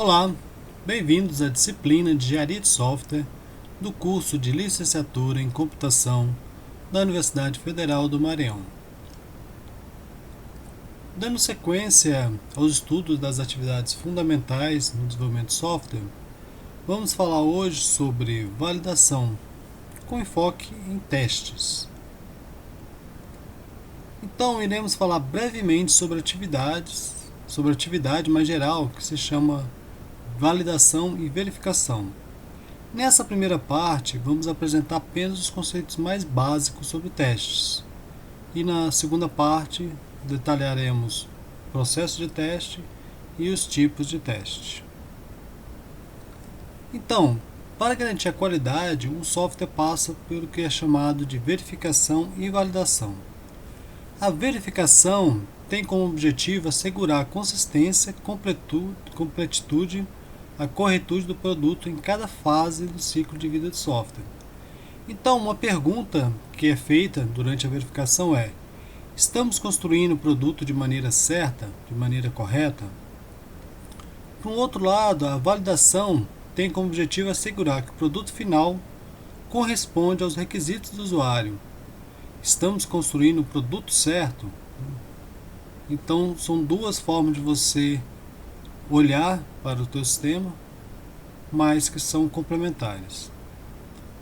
Olá, bem-vindos à disciplina de Engenharia de Software do curso de Licenciatura em Computação da Universidade Federal do Maranhão. Dando sequência aos estudos das atividades fundamentais no desenvolvimento de software, vamos falar hoje sobre validação, com enfoque em testes. Então, iremos falar brevemente sobre a atividade mais geral, que se chama validação e verificação. Nessa primeira parte, vamos apresentar apenas os conceitos mais básicos sobre testes. E na segunda parte, detalharemos o processo de teste e os tipos de teste. Então, para garantir a qualidade, um software passa pelo que é chamado de verificação e validação. A verificação tem como objetivo assegurar a consistência, completitude, a corretude do produto em cada fase do ciclo de vida de software. Então, uma pergunta que é feita durante a verificação é: estamos construindo o produto de maneira certa, de maneira correta? Por outro lado, a validação tem como objetivo assegurar que o produto final corresponde aos requisitos do usuário. Estamos construindo o produto certo? Então, são duas formas de você olhar para o teu sistema, mas que são complementares.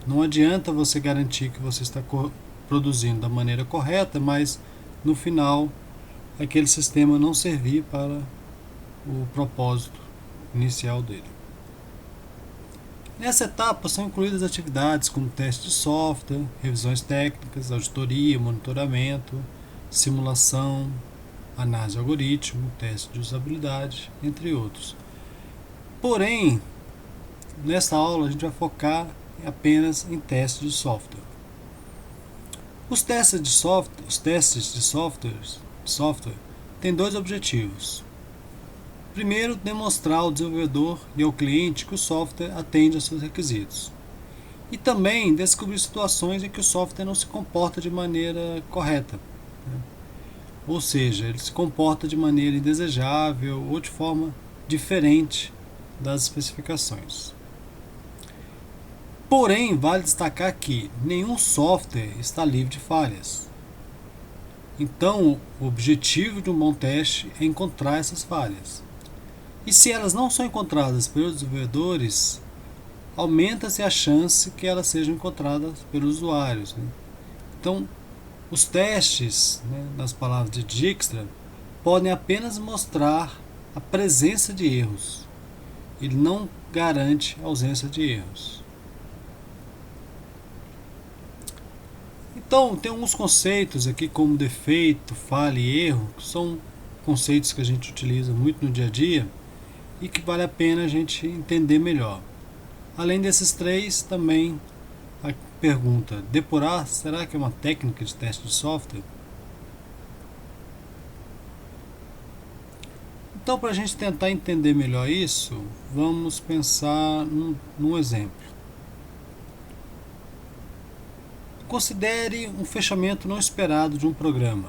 Não adianta você garantir que você está produzindo da maneira correta, mas no final aquele sistema não servir para o propósito inicial dele. Nessa etapa são incluídas atividades como teste de software, revisões técnicas, auditoria, monitoramento, simulação, análise de algoritmo, teste de usabilidade, entre outros. Porém, nesta aula a gente vai focar apenas em testes de software. Os testes de software têm dois objetivos. Primeiro, demonstrar ao desenvolvedor e ao cliente que o software atende aos seus requisitos. E também descobrir situações em que o software não se comporta de maneira correta. Ou seja, ele se comporta de maneira indesejável ou de forma diferente das especificações. Porém, vale destacar que nenhum software está livre de falhas. Então, o objetivo de um bom teste é encontrar essas falhas. E se elas não são encontradas pelos desenvolvedores, aumenta-se a chance que elas sejam encontradas pelos usuários. Então, os testes, nas palavras de Dijkstra, podem apenas mostrar a presença de erros. Ele não garante a ausência de erros. Então, tem alguns conceitos aqui como defeito, falha e erro, que são conceitos que a gente utiliza muito no dia a dia e que vale a pena a gente entender melhor. Além desses três, também a pergunta: depurar, será que é uma técnica de teste de software? Então, para a gente tentar entender melhor isso, vamos pensar num exemplo. Considere um fechamento não esperado de um programa.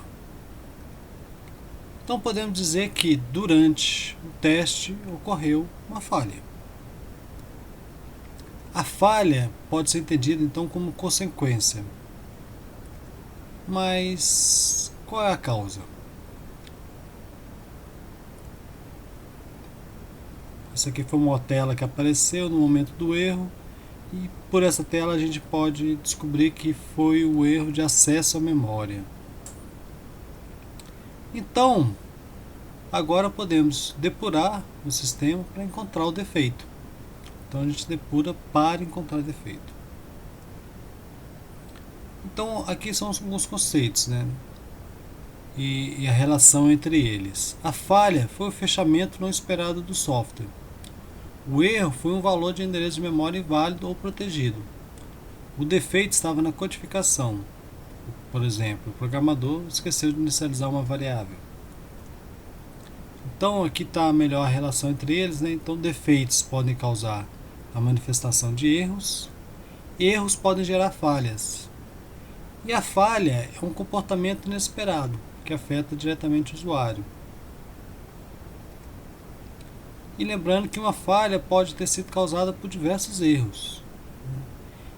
Então, podemos dizer que durante o teste ocorreu uma falha. A falha pode ser entendida então como consequência. Mas qual é a causa? Essa aqui foi uma tela que apareceu no momento do erro, e por essa tela a gente pode descobrir que foi o erro de acesso à memória. Então, agora podemos depurar o sistema para encontrar o defeito. Então a gente depura para encontrar defeito. Então aqui são alguns conceitos, e a relação entre eles. A falha foi o fechamento não esperado do software. O erro foi um valor de endereço de memória inválido ou protegido. O defeito estava na codificação. Por exemplo, o programador esqueceu de inicializar uma variável. Então aqui está a melhor relação entre eles. Então defeitos podem causar a manifestação de erros. Erros podem gerar falhas. E a falha é um comportamento inesperado que afeta diretamente o usuário. E lembrando que uma falha pode ter sido causada por diversos erros.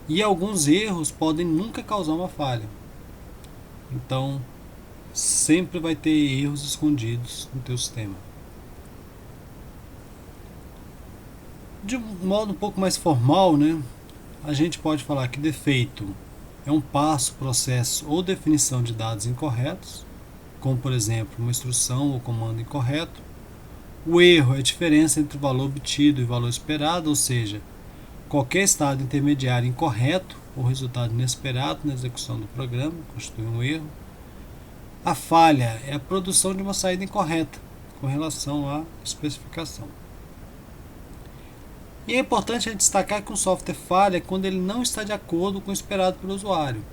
E alguns erros podem nunca causar uma falha. Então, sempre vai ter erros escondidos no teu sistema. De um modo um pouco mais formal, né, a gente pode falar que defeito é um passo, processo ou definição de dados incorretos, como por exemplo uma instrução ou comando incorreto. O erro é a diferença entre o valor obtido e o valor esperado, ou seja, qualquer estado intermediário incorreto ou resultado inesperado na execução do programa constitui um erro. A falha é a produção de uma saída incorreta com relação à especificação. E é importante a gente destacar que um software falha quando ele não está de acordo com o esperado pelo usuário.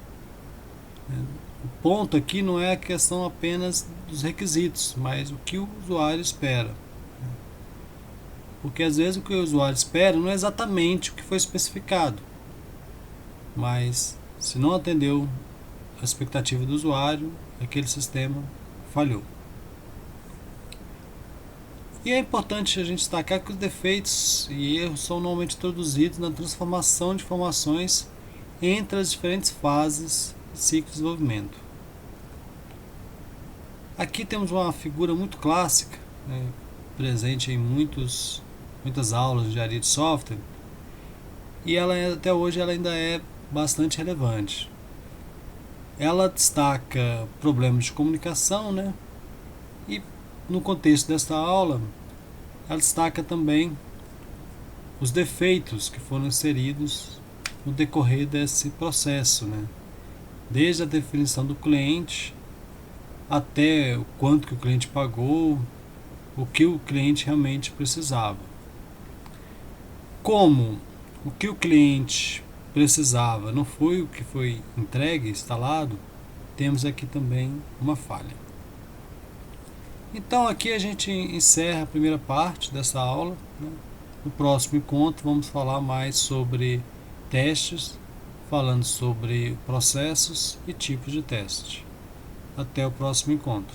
O ponto aqui não é a questão apenas dos requisitos, mas o que o usuário espera. Porque às vezes o que o usuário espera não é exatamente o que foi especificado, mas se não atendeu a expectativa do usuário, aquele sistema falhou. E é importante a gente destacar que os defeitos e erros são normalmente introduzidos na transformação de informações entre as diferentes fases do ciclo de desenvolvimento. Aqui temos uma figura muito clássica, né, presente em muitas aulas de engenharia de software, e ela até hoje ela ainda é bastante relevante. Ela destaca problemas de comunicação, né, e no contexto desta aula, ela destaca também os defeitos que foram inseridos no decorrer desse processo, né? Desde a definição do cliente até o quanto que o cliente pagou, o que o cliente realmente precisava. Como o que o cliente precisava não foi o que foi entregue, instalado, temos aqui também uma falha. Então aqui a gente encerra a primeira parte dessa aula, né? No próximo encontro vamos falar mais sobre testes, falando sobre processos e tipos de teste. Até o próximo encontro.